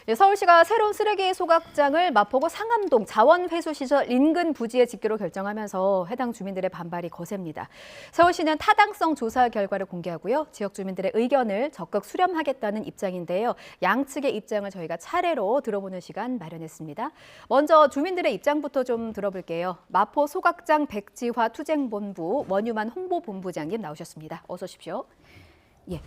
예, 서울시가 새로운 쓰레기 소각장을 마포구 상암동 자원회수시설 인근 부지에 짓기로 결정하면서 해당 주민들의 반발이 거셉니다. 서울시는 타당성 조사 결과를 공개하고요. 지역 주민들의 의견을 적극 수렴하겠다는 입장인데요. 양측의 입장을 저희가 차례로 들어보는 시간 마련했습니다. 먼저 주민들의 입장부터 좀 들어볼게요. 마포 소각장 백지화 투쟁본부 원유만 홍보본부장님 나오셨습니다. 어서 오십시오. 예.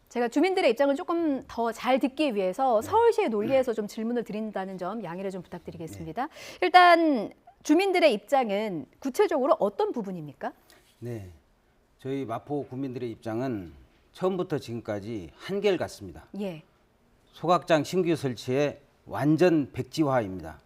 제가 주민들의 입장을 조금 더 잘 듣기 위해서 서울시의 논리에서 좀 질문을 드린다는 점 양해를 좀 부탁드리겠습니다. 일단 주민들의 입장은 구체적으로 어떤 부분입니까? 네, 저희 마포 구민들의 입장은 처음부터 지금까지 한결같습니다. 예. 소각장 신규 설치에 완전 백지화입니다.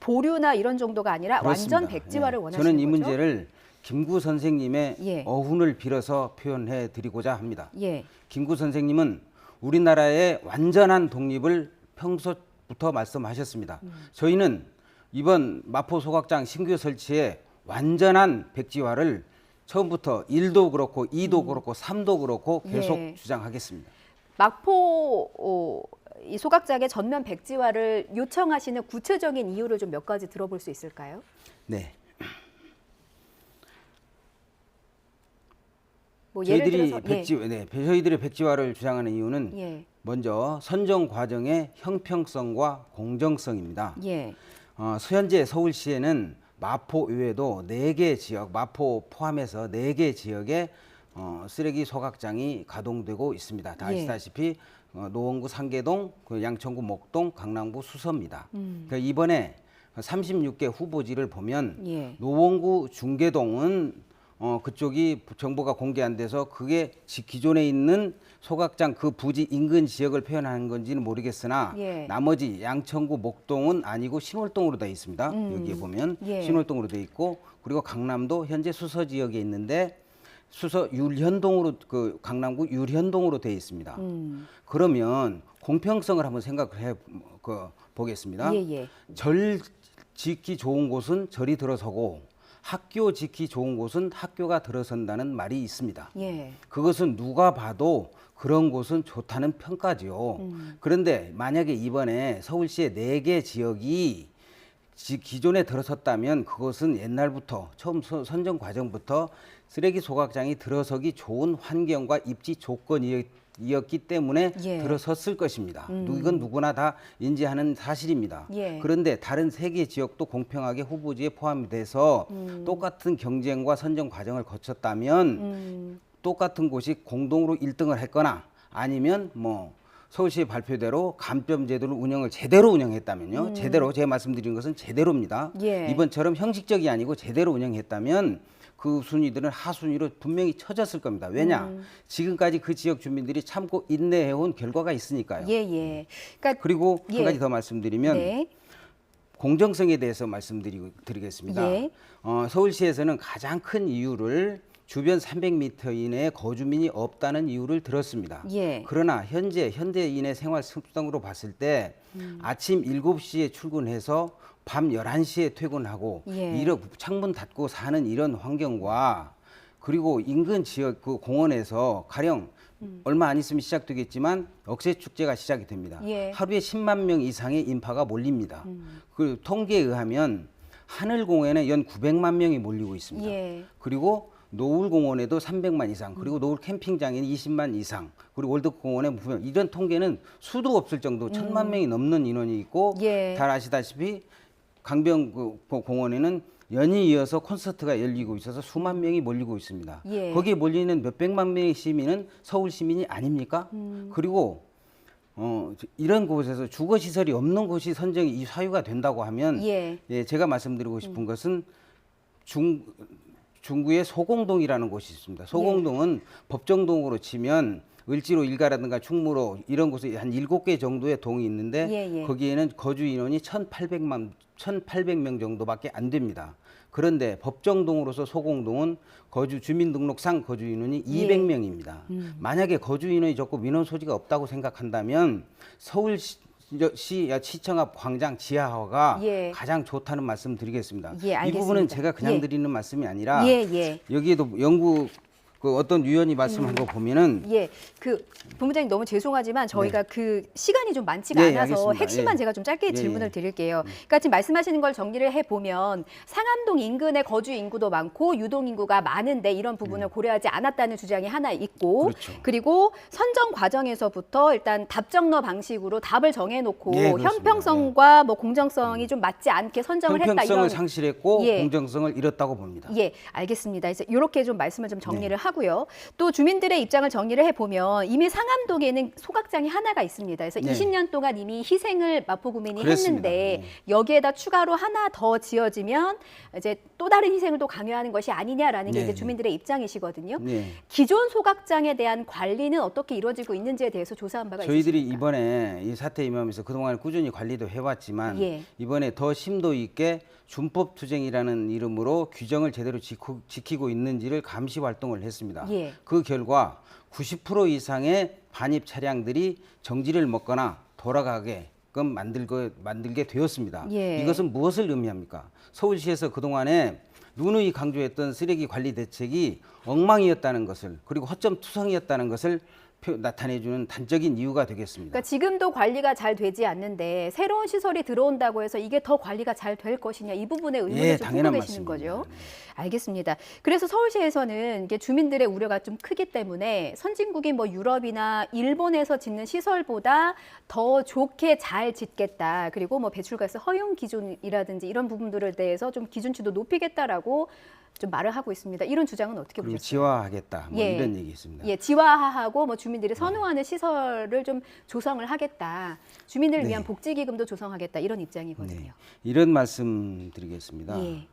보류나 이런 정도가 아니라 그렇습니다. 완전 백지화를 예. 원하시는 저는 이 거죠? 문제를 김구 선생님의 예. 어훈을 빌어서 표현해 드리고자 합니다. 예. 김구 선생님은 우리나라의 완전한 독립을 평소부터 말씀하셨습니다. 저희는 이번 마포 소각장 신규 설치에 완전한 백지화를 처음부터 1도 그렇고 2도 그렇고 3도 그렇고 계속 예. 주장하겠습니다. 마포 이 소각장의 전면 백지화를 요청하시는 구체적인 이유를 좀 몇 가지 들어볼 수 있을까요? 네. 뭐 예를 들어서 저희들의 백지화를 주장하는 이유는 예. 먼저 선정 과정의 형평성과 공정성입니다. 예. 현재 서울시에는 마포 외에도 4개 지역, 마포 포함해서 4개 지역에 쓰레기 소각장이 가동되고 있습니다. 다 아시다시피 노원구 상계동, 양천구 목동, 강남구 수서입니다. 그러니까 이번에 36개 후보지를 보면 예. 노원구 중계동은 그쪽이 정보가 공개 안 돼서 그게 기존에 있는 소각장 그 부지 인근 지역을 표현하는 건지는 모르겠으나 예. 나머지 양천구 목동은 아니고 신월동으로 되어 있습니다. 여기에 보면 예. 신월동으로 되어 있고 그리고 강남도 현재 수서 지역에 있는데 수서 율현동으로 강남구 율현동으로 되어 있습니다. 그러면 공평성을 한번 생각을 해 보겠습니다. 예. 절 짓기 좋은 곳은 절이 들어서고 학교 짓기 좋은 곳은 학교가 들어선다는 말이 있습니다. 예. 그것은 누가 봐도 그런 곳은 좋다는 평가지요. 그런데 만약에 이번에 서울시의 4개 지역이 기존에 들어섰다면 그것은 옛날부터 처음 선정 과정부터 쓰레기 소각장이 들어서기 좋은 환경과 입지 조건이었기 때문에 예. 들어섰을 것입니다. 이건 누구나 다 인지하는 사실입니다. 예. 그런데 다른 3개 지역도 공평하게 후보지에 포함돼서 똑같은 경쟁과 선정 과정을 거쳤다면 똑같은 곳이 공동으로 1등을 했거나 아니면 뭐 서울시 발표대로 감점 제도를 제대로 운영했다면요. 제대로 제가 말씀드린 것은 제대로입니다. 예. 이번처럼 형식적이 아니고 제대로 운영했다면 그 순위들은 하순위로 분명히 처졌을 겁니다. 왜냐? 지금까지 그 지역 주민들이 참고 인내해온 결과가 있으니까요. 예. 그러니까 그리고 예. 한 가지 더 말씀드리면 네. 공정성에 대해서 말씀드리겠습니다. 예. 서울시에서는 가장 큰 이유를 주변 300m 이내에 거주민이 없다는 이유를 들었습니다. 예. 그러나 현대인의 생활 습성으로 봤을 때 아침 7시에 출근해서 밤 11시에 퇴근하고 예. 창문 닫고 사는 이런 환경과 그리고 인근 지역 그 공원에서 가령 얼마 안 있으면 시작되겠지만 억새 축제가 시작이 됩니다. 예. 하루에 10만 명 이상의 인파가 몰립니다. 그 통계에 의하면 하늘공원에 연 900만 명이 몰리고 있습니다. 예. 그리고 노을공원에도 300만 이상, 그리고 노을 캠핑장에는 20만 이상, 그리고 월드공원에 보면 이런 통계는 수도 없을 정도 1000만 명이 넘는 인원이 있고 예. 잘 아시다시피 강변공원에는 연이 이어서 콘서트가 열리고 있어서 수만 명이 몰리고 있습니다. 예. 거기에 몰리는 몇백만 명의 시민은 서울 시민이 아닙니까? 그리고 이런 곳에서 주거 시설이 없는 곳이 선정이 사유가 된다고 하면 예. 제가 말씀드리고 싶은 것은 중구에 소공동이라는 곳이 있습니다. 소공동은 법정동으로 치면 을지로 일가라든가 충무로 이런 곳에 한 7개 정도의 동이 있는데 예. 거기에는 거주 인원이 1,800명 정도밖에 안 됩니다. 그런데 법정동으로서 소공동은 주민등록상 거주 인원이 200명입니다. 만약에 거주 인원이 적고 민원 소지가 없다고 생각한다면 시청 앞 광장 지하화가 예. 가장 좋다는 말씀 드리겠습니다. 예, 이 알겠습니다. 부분은 제가 그냥 예. 드리는 말씀이 아니라 예. 여기에도 연구 그 어떤 위원이 말씀한 거 보면은 예, 그 본부장님 너무 죄송하지만 저희가 그 시간이 좀 많지가 예, 않아서 알겠습니다. 핵심만 예. 제가 좀 짧게 예, 질문을 예. 드릴게요. 그러니까 지금 말씀하시는 걸 정리를 해보면 상암동 인근의 거주 인구도 많고 유동 인구가 많은데 이런 부분을 고려하지 않았다는 주장이 하나 있고 그렇죠. 그리고 선정 과정에서부터 일단 답정너 방식으로 답을 정해놓고 예, 그렇습니다. 현평성과 뭐 공정성이 좀 맞지 않게 선정을 했다 형평성을 이런 상실했고 예. 공정성을 잃었다고 봅니다. 예, 알겠습니다. 이제 이렇게 좀 말씀을 좀 정리를 하고요. 또 주민들의 입장을 정리를 해보면 이미 상암동에는 소각장이 하나가 있습니다. 그래서 네. 20년 동안 이미 희생을 마포구민이 그렇습니다. 했는데 여기에다 추가로 하나 더 지어지면 이제 또 다른 희생을 또 강요하는 것이 아니냐라는 게 네, 이제 네. 주민들의 입장이시거든요. 네. 기존 소각장에 대한 관리는 어떻게 이루어지고 있는지에 대해서 조사한 바가 저희들이 있으십니까? 이번에 이 사태 임하면서 그동안 꾸준히 관리도 해왔지만 예. 이번에 더 심도 있게 준법 투쟁이라는 이름으로 규정을 제대로 지키고 있는지를 감시 활동을 했습니다. 예. 그 결과 90% 이상의 반입 차량들이 정지를 먹거나 돌아가게끔 만들게 되었습니다. 예. 이것은 무엇을 의미합니까? 서울시에서 그동안에 누누이 강조했던 쓰레기 관리 대책이 엉망이었다는 것을 그리고 허점투성이었다는 것을 나타내주는 단적인 이유가 되겠습니다. 그러니까 지금도 관리가 잘 되지 않는데 새로운 시설이 들어온다고 해서 이게 더 관리가 잘 될 것이냐 이 부분에 의문을 예, 좀 당연한 품고 계시는 말씀입니다. 거죠. 알겠습니다. 그래서 서울시에서는 이게 주민들의 우려가 좀 크기 때문에 선진국인 뭐 유럽이나 일본에서 짓는 시설보다 더 좋게 잘 짓겠다. 그리고 뭐 배출가스 허용 기준이라든지 이런 부분들에 대해서 좀 기준치도 높이겠다라고 좀 말을 하고 있습니다. 이런 주장은 어떻게 그리고 보셨어요? 지화하겠다 뭐 예. 이런 얘기 있습니다. 예, 지화하고 뭐 주민들이 선호하는 시설을 좀 조성을 하겠다. 주민들을 네. 위한 복지기금도 조성하겠다. 이런 입장이거든요. 네. 이런 말씀 드리겠습니다. 예.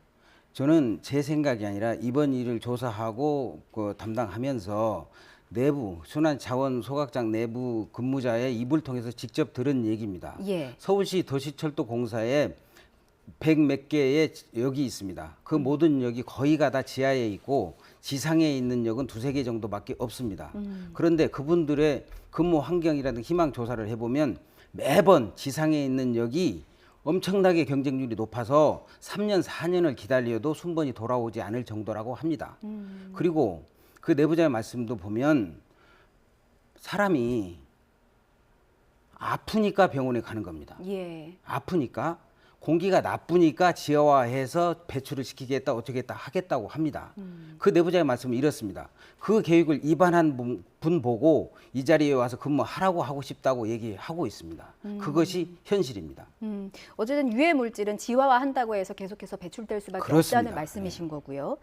저는 제 생각이 아니라 이번 일을 조사하고 담당하면서 내부 순환자원 소각장 내부 근무자의 입을 통해서 직접 들은 얘기입니다. 예. 서울시 도시철도공사에 100몇 개의 역이 있습니다. 그 모든 역이 거의가 다 지하에 있고 지상에 있는 역은 2~3개 정도밖에 없습니다. 그런데 그분들의 근무 환경이라든 희망 조사를 해보면 매번 지상에 있는 역이 엄청나게 경쟁률이 높아서 3년, 4년을 기다려도 순번이 돌아오지 않을 정도라고 합니다. 그리고 그 내부자의 말씀도 보면 사람이 아프니까 병원에 가는 겁니다. 예. 아프니까 공기가 나쁘니까 지하화해서 배출을 시키겠다 어떻게 하겠다고 합니다. 그 내부자의 말씀은 이렇습니다. 그 계획을 위반한 분 보고 이 자리에 와서 근무하라고 하고 싶다고 얘기하고 있습니다. 그것이 현실입니다. 어쨌든 유해 물질은 지화화한다고 해서 계속해서 배출될 수밖에 그렇습니다. 없다는 말씀이신 거고요.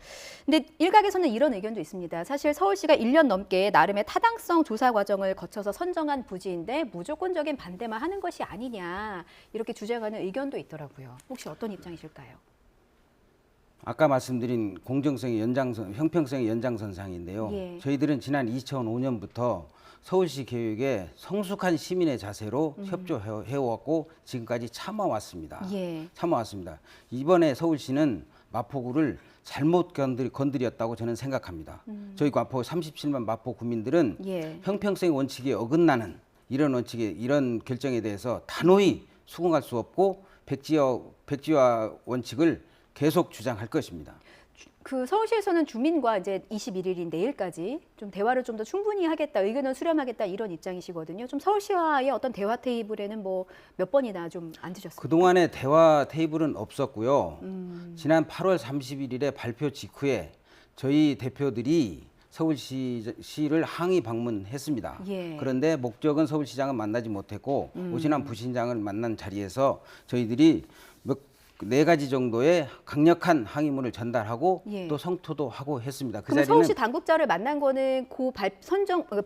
근데 일각에서는 이런 의견도 있습니다. 사실 서울시가 1년 넘게 나름의 타당성 조사 과정을 거쳐서 선정한 부지인데 무조건적인 반대만 하는 것이 아니냐 이렇게 주장하는 의견도 있더라고요. 혹시 어떤 입장이실까요? 아까 말씀드린 공정성의 연장선, 형평성의 연장선상인데요. 예. 저희들은 지난 2005년부터 서울시 계획에 성숙한 시민의 자세로 협조해왔고 지금까지 참아왔습니다. 예. 참아왔습니다. 이번에 서울시는 마포구를 잘못 건드렸다고 저는 생각합니다. 저희 마포 37만 마포 구민들은 예. 형평성의 원칙에 어긋나는 이런 결정에 대해서 단호히 수긍할 수 없고 백지화 원칙을 계속 주장할 것입니다. 그 서울시에서는 주민과 이제 21일인 내일까지 좀 대화를 좀 더 충분히 하겠다, 의견을 수렴하겠다 이런 입장이시거든요. 좀 서울시와의 어떤 대화 테이블에는 뭐 몇 번이나 좀 앉으셨습니까? 그동안에 대화 테이블은 없었고요. 지난 8월 31일에 발표 직후에 저희 대표들이 서울시를 항의 방문했습니다. 예. 그런데 목적은 서울시장은 만나지 못했고 오신환 부시장을 만난 자리에서 저희들이 4가지 정도의 강력한 항의문을 전달하고 예. 또 성토도 하고 했습니다. 그 그럼 자리는 서울시 당국자를 만난 거는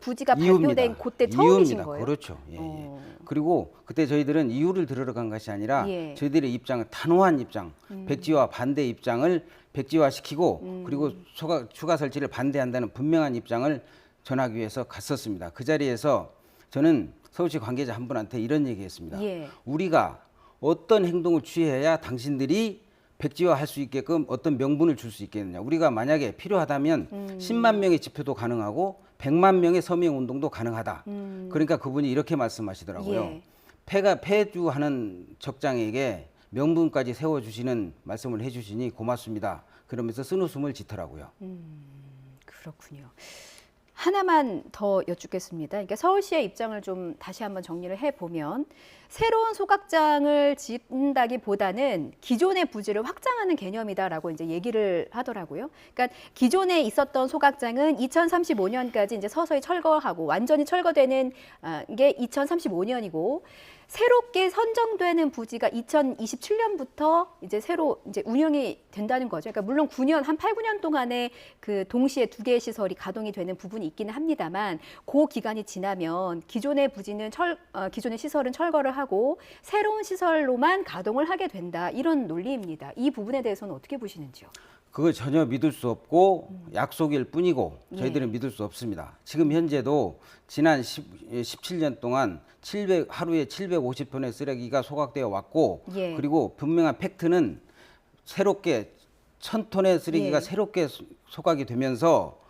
부지가 이유입니다. 발표된 그때 처음이신 이유입니다. 거예요? 그렇죠. 예, 예. 어. 그리고 그때 저희들은 이유를 들으러 간 것이 아니라 예. 저희들의 입장은 단호한 입장, 백지화 반대 입장을 백지화시키고 그리고 추가 설치를 반대한다는 분명한 입장을 전하기 위해서 갔었습니다. 그 자리에서 저는 서울시 관계자 한 분한테 이런 얘기했습니다. 예. 우리가 어떤 행동을 취해야 당신들이 백지화할 수 있게끔 어떤 명분을 줄 수 있겠느냐. 우리가 만약에 필요하다면 10만 명의 집회도 가능하고 100만 명의 서명 운동도 가능하다. 그러니까 그분이 이렇게 말씀하시더라고요. 예. 폐주하는 적장에게 명분까지 세워주시는 말씀을 해주시니 고맙습니다. 그러면서 쓴웃음을 짓더라고요. 그렇군요. 하나만 더 여쭙겠습니다. 그러니까 서울시의 입장을 좀 다시 한번 정리를 해보면 새로운 소각장을 짓는다기보다는 기존의 부지를 확장하는 개념이다라고 이제 얘기를 하더라고요. 그러니까 기존에 있었던 소각장은 2035년까지 이제 서서히 철거하고 완전히 철거되는 게 2035년이고 새롭게 선정되는 부지가 2027년부터 이제 새로 이제 운영이 된다는 거죠. 그러니까 물론 9년, 한 8, 9년 동안에 그 동시에 두 개의 시설이 가동이 되는 부분이 있기는 합니다만 그 기간이 지나면 기존의 부지는 기존의 시설은 철거를 하고 새로운 시설로만 가동을 하게 된다. 이런 논리입니다. 이 부분에 대해서는 어떻게 보시는지요? 그거 전혀 믿을 수 없고 약속일 뿐이고 저희들은 예. 믿을 수 없습니다. 지금 현재도 지난 17년 동안 하루에 750톤의 쓰레기가 소각되어 왔고 예. 그리고 분명한 팩트는 새롭게 1000톤의 쓰레기가 예. 새롭게 소각이 되면서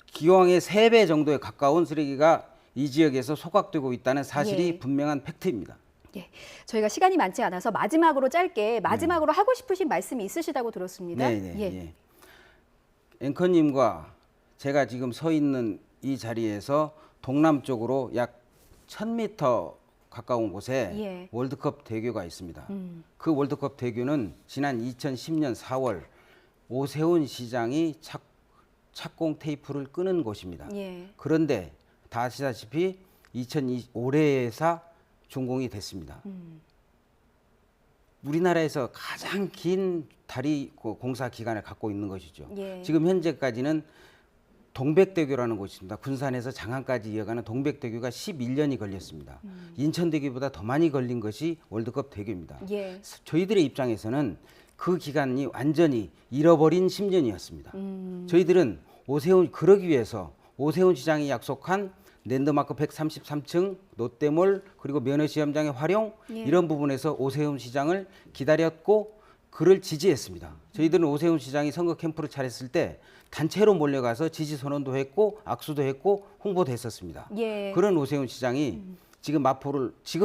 기왕의 3배 정도에 가까운 쓰레기가 이 지역에서 소각되고 있다는 사실이 예. 분명한 팩트입니다. 예, 저희가 시간이 많지 않아서 마지막으로 짧게 마지막으로 하고 싶으신 말씀이 있으시다고 들었습니다. 네. 예. 앵커님과 제가 지금 서 있는 이 자리에서 동남쪽으로 약 1000m 가까운 곳에 예. 월드컵 대교가 있습니다. 그 월드컵 대교는 지난 2010년 4월 오세훈 시장이 착공 테이프를 끄는 곳입니다. 예. 그런데 다 아시다시피 올해에서 준공이 됐습니다. 우리나라에서 가장 긴 다리 공사 기간을 갖고 있는 것이죠. 예. 지금 현재까지는 동백대교라는 곳이 있습니다. 군산에서 장안까지 이어가는 동백대교가 11년이 걸렸습니다. 인천대교보다 더 많이 걸린 것이 월드컵 대교입니다. 예. 저희들의 입장에서는 그 기간이 완전히 잃어버린 10년이었습니다. 저희들은 그러기 위해서 오세훈 시장이 약속한 랜드마크 133층, 롯데몰, 그리고 면허시험장의 활용 예. 이런 부분에서 오세훈 시장을 기다렸고 그를 지지했습니다. 저희들은 오세훈 시장이 선거 캠프를 차렸을 때 단체로 몰려가서 지지 선언도 했고 악수도 했고 홍보도 했었습니다. 예. 그런 오세훈 시장이 지금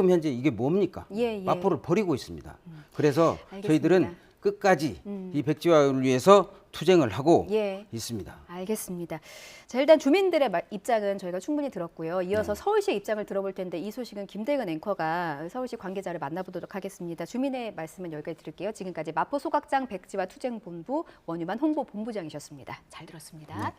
현재 이게 뭡니까? 예. 마포를 버리고 있습니다. 그래서 알겠습니다. 저희들은 끝까지 이 백지화를 위해서 투쟁을 하고 예. 있습니다. 알겠습니다. 자, 일단 주민들의 입장은 저희가 충분히 들었고요. 이어서 서울시의 입장을 들어볼 텐데 이 소식은 김대근 앵커가 서울시 관계자를 만나보도록 하겠습니다. 주민의 말씀은 여기까지 드릴게요. 지금까지 마포 소각장 백지화 투쟁본부 원유만 홍보본부장이셨습니다. 잘 들었습니다.